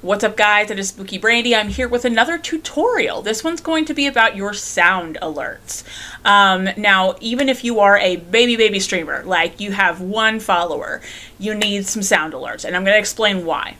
What's up guys, it is Spooky Brandie. I'm here with another tutorial. This one's going to be about your sound alerts. Now, even if you are a baby streamer, like you have one follower, you need some sound alerts, and I'm going to explain why.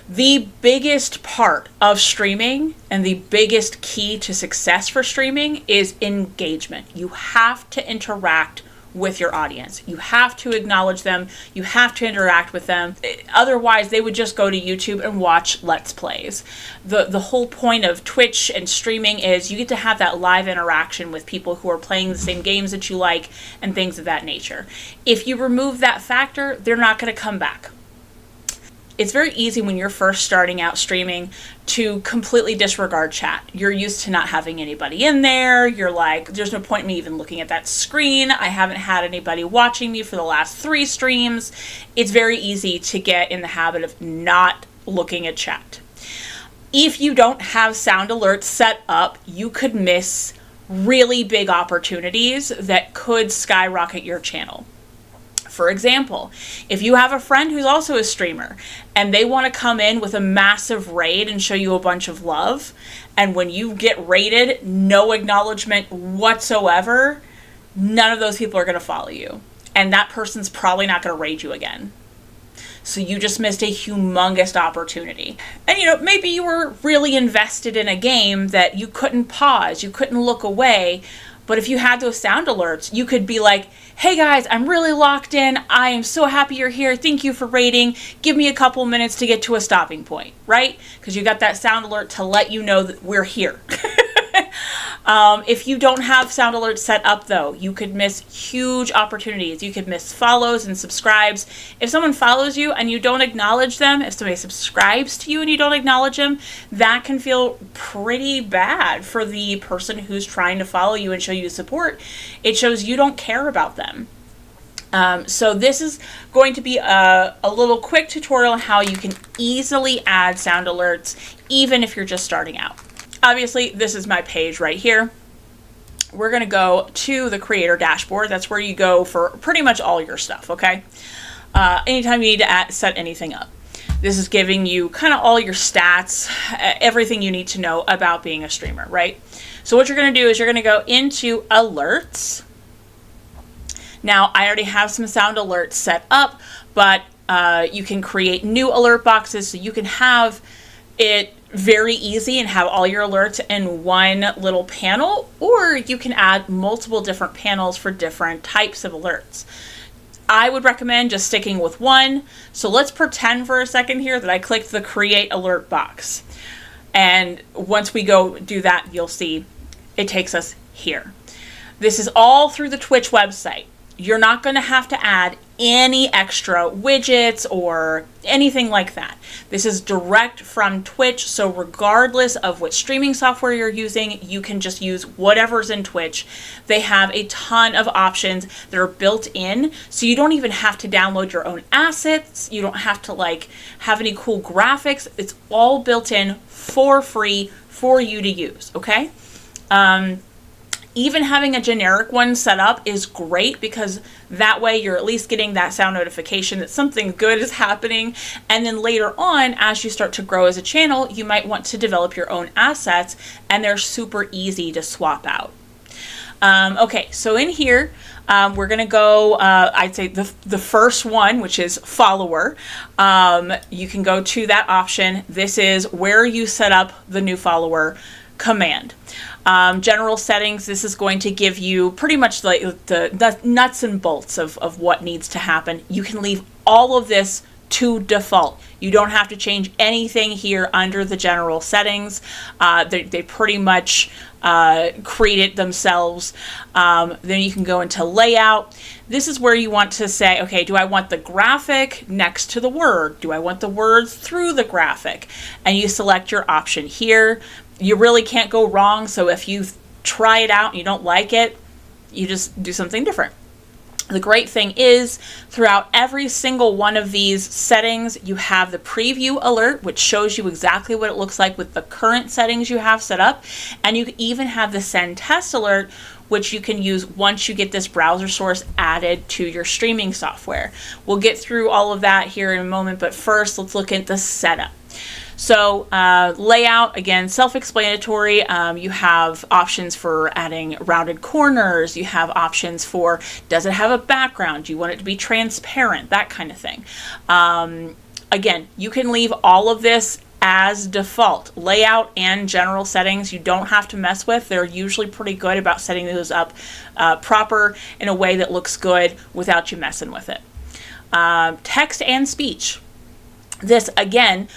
The biggest part of streaming and the biggest key to success for streaming is engagement. You have to interact with your audience. You have to acknowledge them. You have to interact with them. Otherwise, they would just go to YouTube and watch Let's Plays. The whole point of Twitch and streaming is you get to have that live interaction with people who are playing the same games that you like and things of that nature. If you remove that factor, they're not going to come back. It's very easy when you're first starting out streaming to completely disregard chat. You're used to not having anybody in there. You're like, there's no point in me even looking at that screen. I haven't had anybody watching me for the last 3 streams. It's very easy to get in the habit of not looking at chat. If you don't have sound alerts set up, you could miss really big opportunities that could skyrocket your channel. For example, if you have a friend who's also a streamer and they want to come in with a massive raid and show you a bunch of love, and when you get raided, no acknowledgement whatsoever, none of those people are going to follow you. And that person's probably not going to raid you again. So you just missed a humongous opportunity. And maybe you were really invested in a game that you couldn't pause, you couldn't look away. But if you had those sound alerts, you could be like, hey guys, I'm really locked in. I am so happy you're here. Thank you for raiding. Give me a couple minutes to get to a stopping point, right? Because you got that sound alert to let you know that we're here. If you don't have sound alerts set up though, you could miss huge opportunities. You could miss follows and subscribes. If someone follows you and you don't acknowledge them, if somebody subscribes to you and you don't acknowledge them, that can feel pretty bad for the person who's trying to follow you and show you support. It shows you don't care about them. So this is going to be a little quick tutorial on how you can easily add sound alerts, even if you're just starting out. Obviously, this is my page right here. We're going to go to the creator dashboard. That's where you go for pretty much all your stuff, okay? Anytime you need to set anything up. This is giving you kind of all your stats, everything you need to know about being a streamer, right? So what you're going to do is you're going to go into alerts. Now, I already have some sound alerts set up, but you can create new alert boxes so you can have it very easy and have all your alerts in one little panel, or you can add multiple different panels for different types of alerts. I would recommend just sticking with one. So let's pretend for a second here that I clicked the create alert box. And once we go do that, you'll see it takes us here. This is all through the Twitch website. You're not going to have to add any extra widgets or anything like that. This is direct from Twitch, so regardless of what streaming software you're using, you can just use whatever's in Twitch. They have a ton of options that are built in, so you don't even have to download your own assets. You don't have to have any cool graphics. It's all built in for free for you to use, okay? Even having a generic one set up is great because that way you're at least getting that sound notification that something good is happening. And then later on, as you start to grow as a channel, you might want to develop your own assets, and they're super easy to swap out. Okay, so in here, we're going to go, I'd say the first one, which is follower. You can go to that option. This is where you set up the new follower command. General settings, this is going to give you pretty much the nuts and bolts of what needs to happen. You can leave all of this to default. You don't have to change anything here under the general settings. They pretty much create it themselves. Then you can go into layout. This is where you want to say, okay, do I want the graphic next to the word? Do I want the words through the graphic? And you select your option here. You really can't go wrong, so if you try it out and you don't like it, you just do something different. The great thing is, throughout every single one of these settings, you have the preview alert, which shows you exactly what it looks like with the current settings you have set up. And you even have the send test alert, which you can use once you get this browser source added to your streaming software. We'll get through all of that here in a moment, but first let's look at the setup. So layout, again, self-explanatory. You have options for adding rounded corners. You have options for, does it have a background? Do you want it to be transparent? That kind of thing. Again, you can leave all of this as default. Layout and general settings you don't have to mess with. They're usually pretty good about setting those up proper in a way that looks good without you messing with it. Text and speech. This, again,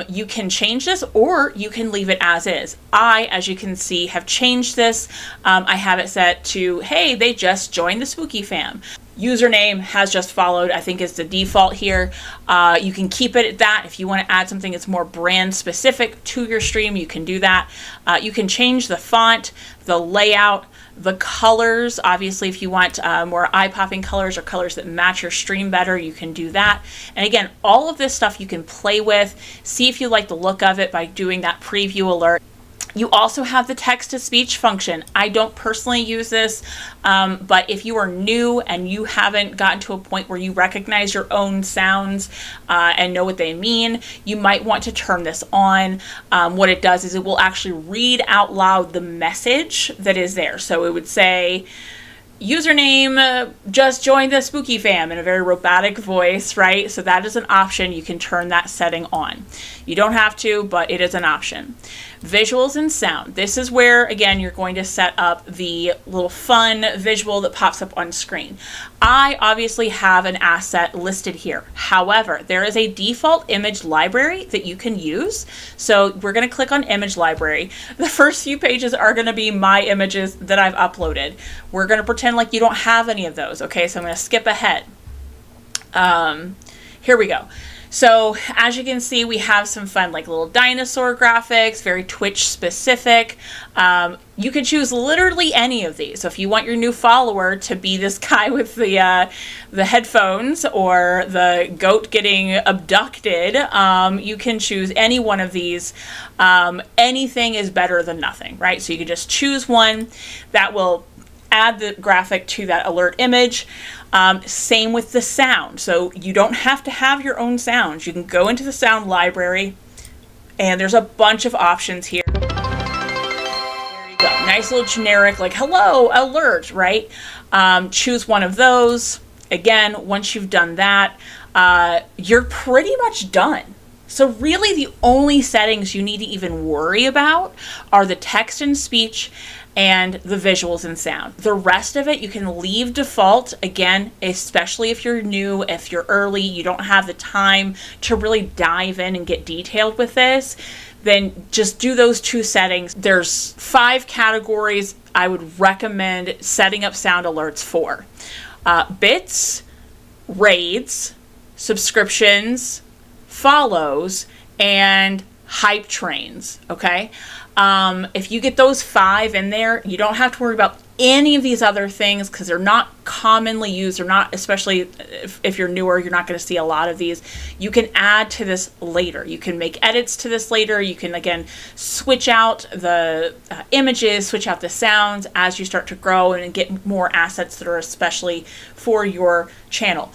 you can change this or you can leave it as is. I, as you can see, have changed this. I have it set to, hey, they just joined the Spooky Fam. Username has just followed, I think is the default here. You can keep it at that. If you want to add something that's more brand specific to your stream, you can do that. You can change the font, the layout, the colors. Obviously, if you want more eye-popping colors or colors that match your stream better, you can do that. And again, all of this stuff you can play with, see if you like the look of it by doing that preview alert. You also have the text-to-speech function. I don't personally use this, but if you are new and you haven't gotten to a point where you recognize your own sounds and know what they mean, you might want to turn this on. What it does is it will actually read out loud the message that is there. So it would say, username just joined the Spooky Fam in a very robotic voice, right? So that is an option. You can turn that setting on. You don't have to, but it is an option. Visuals and sound. This is where, again, you're going to set up the little fun visual that pops up on screen. I obviously have an asset listed here. However, there is a default image library that you can use. So we're going to click on image library. The first few pages are going to be my images that I've uploaded. We're going to pretend like you don't have any of those. Okay, so I'm going to skip ahead. Here we go. So as you can see, we have some fun like little dinosaur graphics, very Twitch specific. You can choose literally any of these. So if you want your new follower to be this guy with the headphones or the goat getting abducted, you can choose any one of these. Anything is better than nothing, right? So you can just choose one that will add the graphic to that alert image. Same with the sound. So you don't have to have your own sounds. You can go into the sound library and there's a bunch of options here. There you go. Nice little generic like hello alert, right? Choose one of those. Again, once you've done that, you're pretty much done. So really the only settings you need to even worry about are the text and speech and the visuals and sound. The rest of it you can leave default. Again, especially if you're new, if you're early, you don't have the time to really dive in and get detailed with this, then just do those two settings. There's 5 categories I would recommend setting up sound alerts for. Bits, raids, subscriptions, follows, and hype trains, okay? If you get those 5 in there, you don't have to worry about any of these other things because they're not commonly used. They're not, especially if you're newer, you're not going to see a lot of these. You can add to this later. You can make edits to this later. You can, again, switch out the images, switch out the sounds as you start to grow and get more assets that are especially for your channel.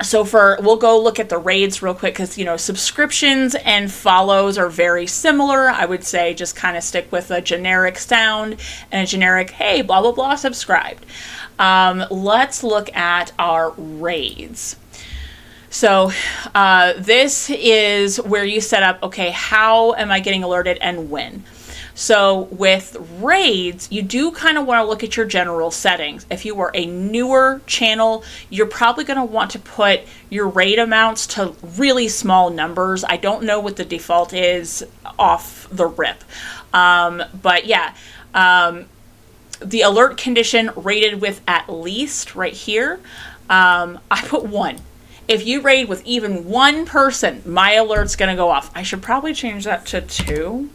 So we'll go look at the raids real quick because, you know, subscriptions and follows are very similar. I would say just kind of stick with a generic sound and a generic, hey, blah, blah, blah, subscribed. Let's look at our raids. So this is where you set up, okay, how am I getting alerted and when? So with raids, you do kind of want to look at your general settings. If you are a newer channel, you're probably going to want to put your raid amounts to really small numbers. I don't know what the default is off the rip. But yeah, the alert condition rated with at least right here, I put 1. If you raid with even 1 person, my alert's going to go off. I should probably change that to 2.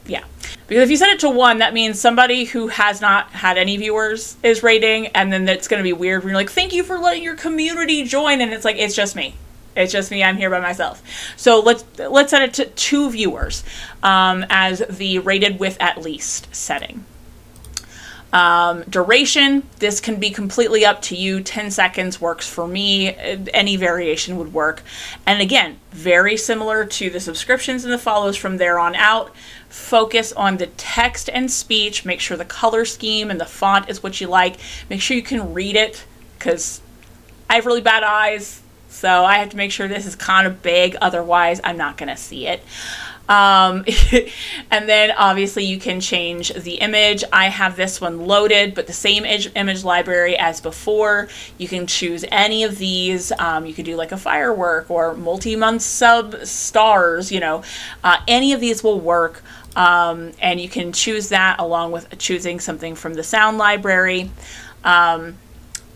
Yeah, because if you set it to 1, that means somebody who has not had any viewers is raiding, and then it's going to be weird when you're like, thank you for letting your community join, and it's like, it's just me. It's just me. I'm here by myself. So let's set it to 2 viewers as the rated with at least setting. Duration, this can be completely up to you. 10 seconds works for me. Any variation would work. And again, very similar to the subscriptions and the follows from there on out. Focus on the text and speech. Make sure the color scheme and the font is what you like. Make sure you can read it, because I have really bad eyes, so I have to make sure this is kind of big. Otherwise, I'm not going to see it. And then obviously you can change the image. I have this one loaded, but the same image library as before. You can choose any of these. You could do like a firework or multi-month sub stars, you know, any of these will work. And you can choose that along with choosing something from the sound library.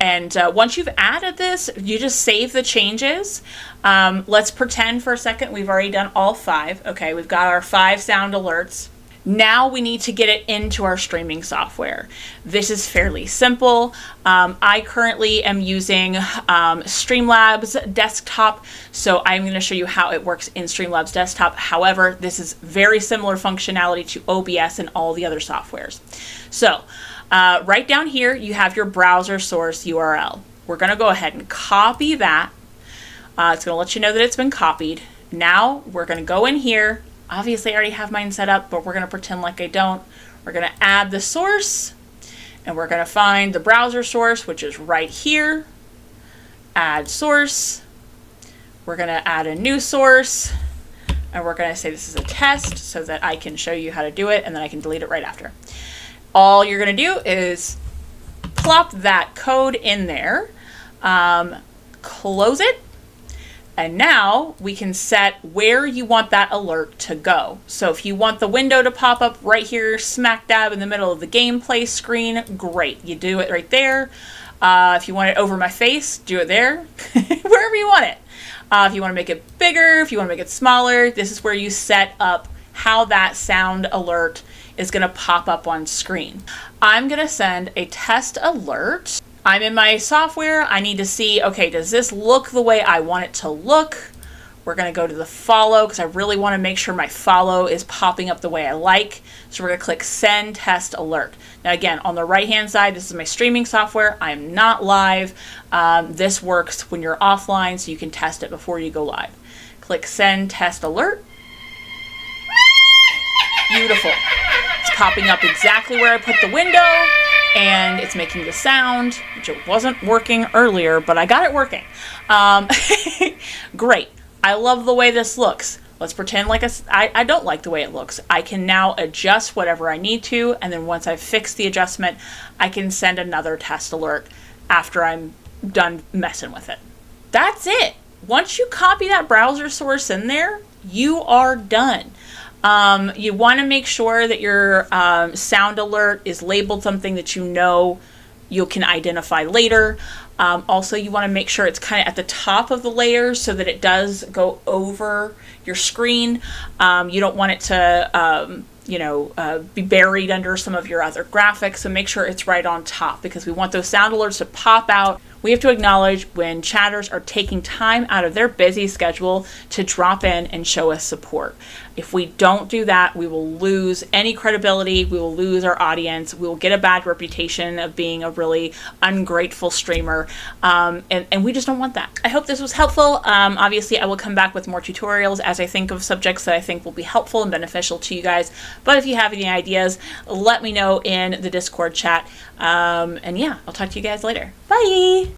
And once you've added this, you just save the changes. Let's pretend for a second we've already done all 5. Okay, we've got our 5 sound alerts. Now we need to get it into our streaming software. This is fairly simple. I currently am using Streamlabs Desktop, so I'm going to show you how it works in Streamlabs Desktop. However, this is very similar functionality to OBS and all the other softwares. So, right down here, you have your browser source URL. We're going to go ahead and copy that. It's going to let you know that it's been copied. Now we're going to go in here. Obviously, I already have mine set up, but we're going to pretend like I don't. We're going to add the source, and we're going to find the browser source, which is right here. Add source. We're going to add a new source, and we're going to say this is a test so that I can show you how to do it, and then I can delete it right after. All you're going to do is plop that code in there, close it, and now we can set where you want that alert to go. So if you want the window to pop up right here, smack dab in the middle of the gameplay screen, great. You do it right there. If you want it over my face, do it there, wherever you want it. If you want to make it bigger, if you want to make it smaller, this is where you set up how that sound alert is going to pop up on screen. I'm going to send a test alert. I'm in my software. I need to see, okay, does this look the way I want it to look? We're going to go to the follow because I really want to make sure my follow is popping up the way I like. So we're going to click send test alert. Now again, on the right hand side, this is my streaming software. I am not live. This works when you're offline, so you can test it before you go live. Click send test alert. Beautiful. It's popping up exactly where I put the window, and it's making the sound, which it wasn't working earlier, but I got it working. Great. I love the way this looks. Let's pretend like I don't like the way it looks. I can now adjust whatever I need to, and then once I've fixed the adjustment, I can send another test alert after I'm done messing with it. That's it. Once you copy that browser source in there, you are done. You want to make sure that your sound alert is labeled something that you know you can identify later. Also, you want to make sure it's kind of at the top of the layer so that it does go over your screen. You don't want it to be buried under some of your other graphics, so make sure it's right on top because we want those sound alerts to pop out. We have to acknowledge when chatters are taking time out of their busy schedule to drop in and show us support. If we don't do that, we will lose any credibility, we will lose our audience, we will get a bad reputation of being a really ungrateful streamer, and we just don't want that. I hope this was helpful. Obviously, I will come back with more tutorials as I think of subjects that I think will be helpful and beneficial to you guys. But if you have any ideas, let me know in the Discord chat. And yeah, I'll talk to you guys later. Bye!